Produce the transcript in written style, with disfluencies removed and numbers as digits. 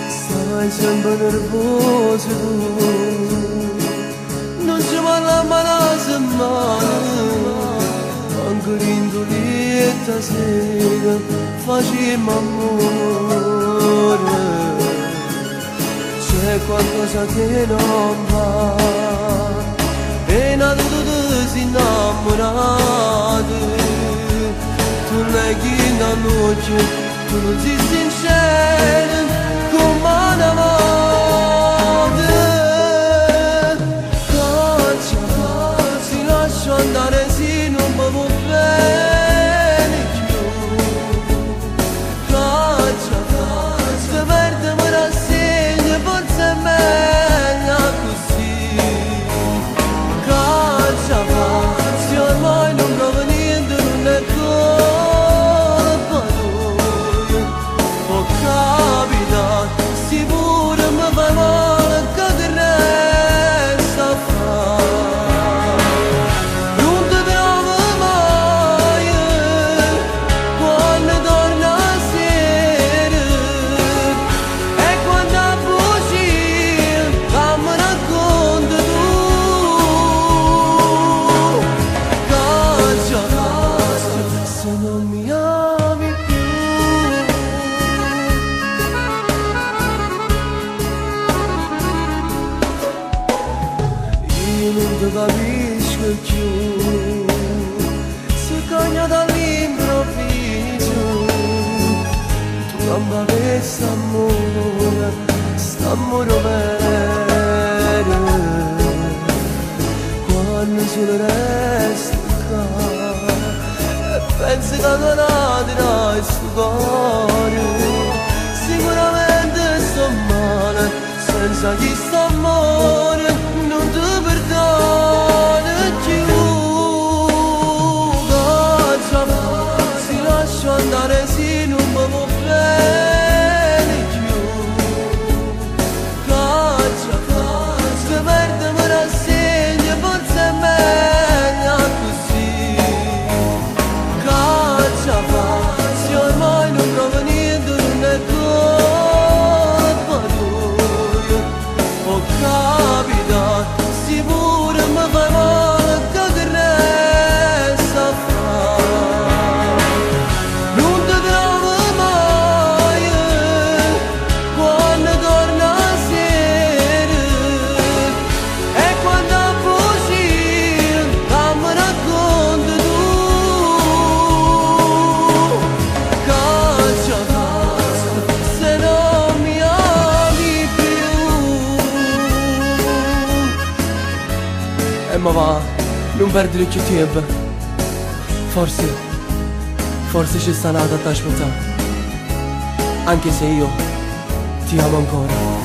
Stai sempre nervoso tu, non ci parla mai una settimana, anche l'indolietta sera facciamo amore. C'è qualcosa che non va, è nato tu sei innamorato, tu leghi la noce, tu non sei sincero come una morte. Caccia, si lascia andare, si non mi può bene più. Caccia, se perde mi rassegna, forse è meglio così. Caccia, se ormai non provo niente, non è colpa tua. Può capitare, sicuro mi fai male, che ti resta a fare. Non ti trovo mai quando torna a sera, e quando buci mi racconti tu. Caccia, se non mi ami più. Io non ti capisco più, si cogna dall'improvviso, tu cambia quest'amore vero, quando solo resta qua, e pensi che non dirai sto cuore, sicuramente sto male, senza chi sta amore non ti perdono più. Caccia, si lascia andare, si non mi può bene più. Caccia, se perde mi rassegna, forse è meglio così. Caccia, se ormai non provo niente, non è colpa tua. Può capitare, sicuro mi fai male, che ti resta a fare. Non ti trovo mai quando torna a sera, e quando buci mi racconti tu. Caccia, se non mi ami più. Ma va, non perdere più tempo. Forse ci sta nata da aspettare, anche se io ti amo ancora.